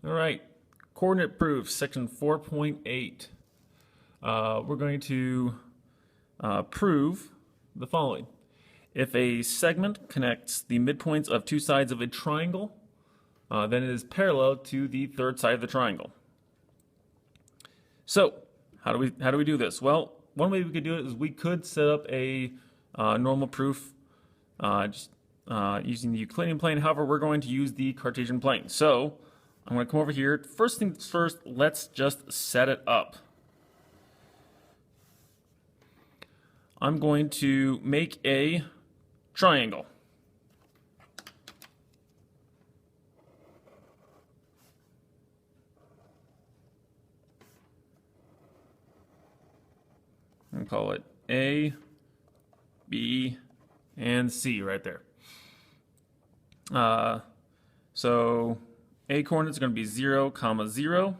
All right, coordinate proof, section 4.8. We're going to prove the following. If a segment connects the midpoints of two sides of a triangle, then it is parallel to the third side of the triangle. So, how do we do this? Well, one way we could do it is we could set up a normal proof using the Euclidean plane. However, we're going to use the Cartesian plane. So, I'm going to come over here. First things first, let's just set it up. I'm going to make a triangle. And call it A, B, and C right there. So A coordinates are going to be 0, 0.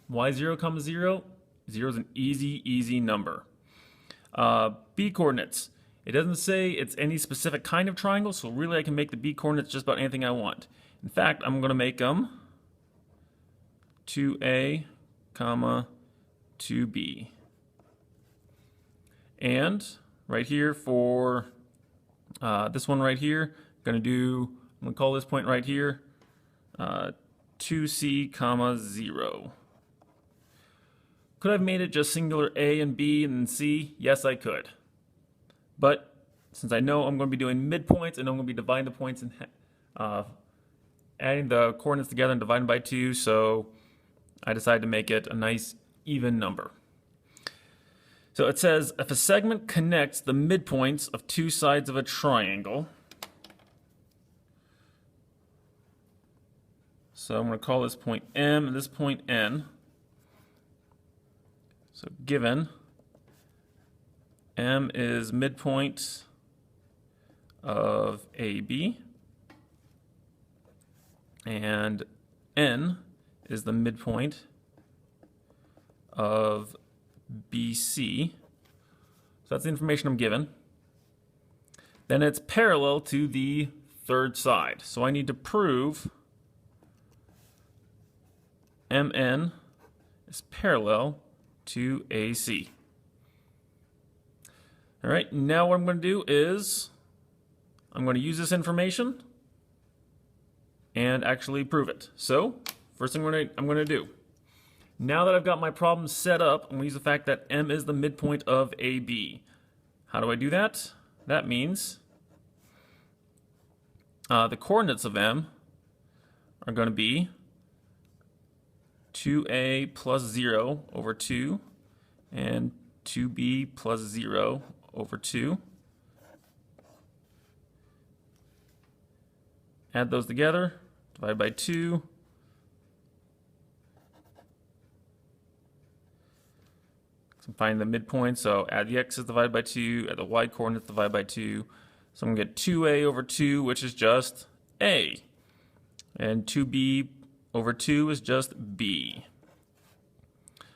Why 0, 0? 0 is an easy number. B coordinates. It doesn't say it's any specific kind of triangle, so really I can make the B coordinates just about anything I want. In fact, I'm going to make them 2A, 2B. And right here for this one right here, I'm going to call this point right here 2C, 0. Could I have made it just singular A and B and then C? Yes, I could. But since I know I'm going to be doing midpoints and I'm going to be dividing the points and adding the coordinates together and dividing by 2, so I decided to make it a nice even number. So it says, if a segment connects the midpoints of two sides of a triangle, so I'm going to call this point M and this point N. So given M is midpoint of AB and N is the midpoint of BC. So that's the information I'm given. Then it's parallel to the third side. So I need to prove MN is parallel to AC. All right, now what I'm going to do is I'm going to use this information and actually prove it. So first thing I'm going to do, now that I've got my problem set up, I'm going to use the fact that M is the midpoint of AB. How do I do that? That means the coordinates of M are going to be 2A plus 0 over 2 and 2B plus 0 over 2. Add those together, divide by 2. So find the midpoint, so add the x's divided by 2, add the y coordinates divided by 2. So I'm going to get 2A over 2, which is just A. And 2B over 2 is just B.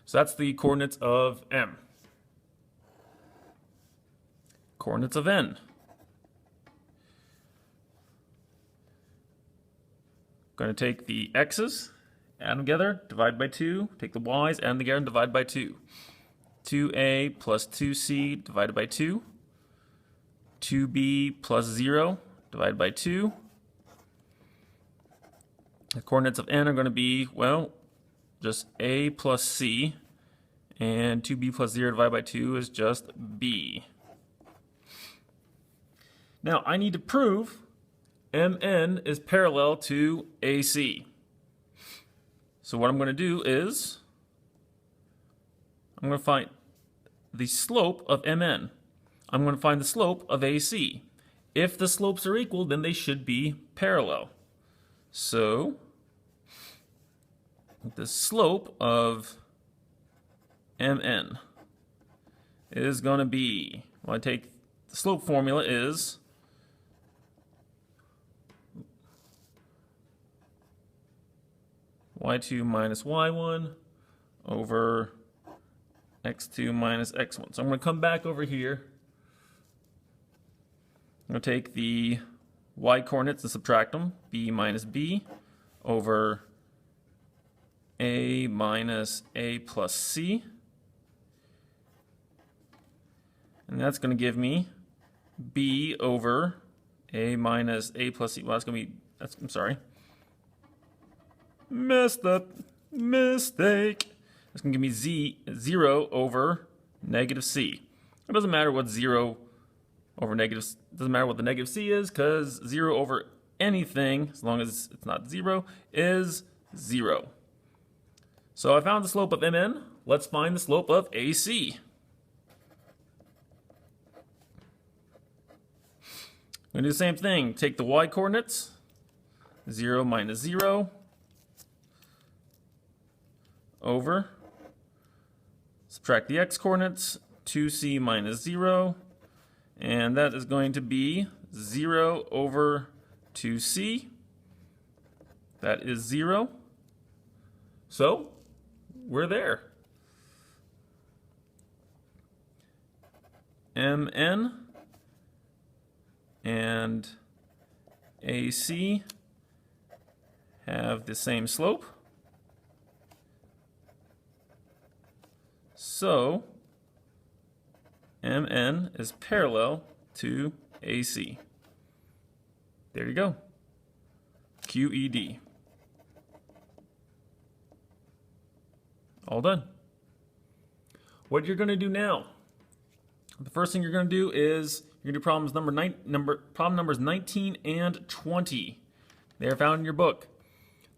So that's the coordinates of M. Coordinates of N. Going to take the x's, add them together, divide by 2. Take the y's, add them together, and divide by 2. 2A plus 2C divided by 2. 2B plus 0 divided by 2. The coordinates of N are going to be, well, just A plus C, and 2B plus 0 divided by 2 is just B. Now, I need to prove MN is parallel to AC. So what I'm going to do is, I'm going to find the slope of MN. I'm going to find the slope of AC. If the slopes are equal, then they should be parallel. So the slope of MN is going to be, well, I take the slope formula is y2 minus y1 over x2 minus x1. So I'm going to come back over here. I'm going to take the y coordinates and subtract them. B minus b over a minus a plus c. And that's going to give me b over a minus a plus c. Well, that's going to be, I'm sorry. Messed up. Mistake. That's going to give me 0 over negative c. It doesn't matter what 0 over negative, doesn't matter what the negative c is, because 0 over anything, as long as it's not 0, is 0. So I found the slope of mn. Let's find the slope of AC. I'm going to do the same thing. Take the y coordinates, 0 minus 0, over, subtract the x coordinates, 2c minus 0, and that is going to be 0 over 2c. That is 0. So, we're there. Mn and AC have the same slope. So, Mn is parallel to AC. There you go. QED. All done. What you're going to do now, the first thing you're going to do is you're going to do problem numbers 19 and 20. They are found in your book.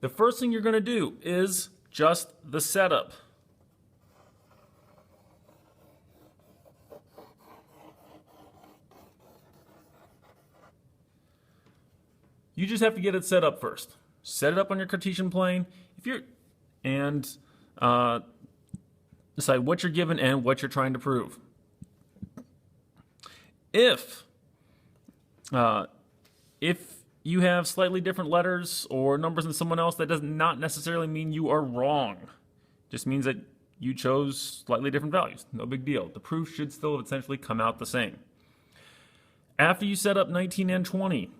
The first thing you're going to do is just the setup. You just have to get it set up first. Set it up on your Cartesian plane. Decide what you're given and what you're trying to prove. If you have slightly different letters or numbers than someone else, that does not necessarily mean you are wrong. It just means that you chose slightly different values. No big deal. The proof should still essentially come out the same. After you set up 19 and 20,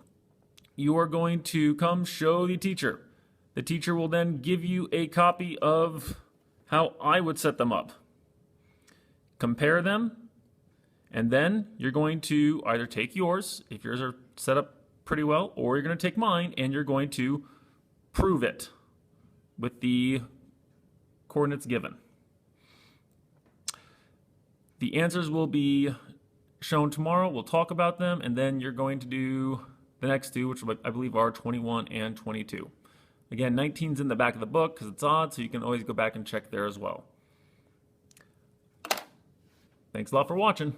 you are going to come show the teacher. The teacher will then give you a copy of how I would set them up. Compare them, and then you're going to either take yours, if yours are set up pretty well, or you're going to take mine and you're going to prove it with the coordinates given. The answers will be shown tomorrow. We'll talk about them, and then you're going to do the next two, which I believe are 21 and 22. Again, 19's in the back of the book because it's odd, so you can always go back and check there as well. Thanks a lot for watching.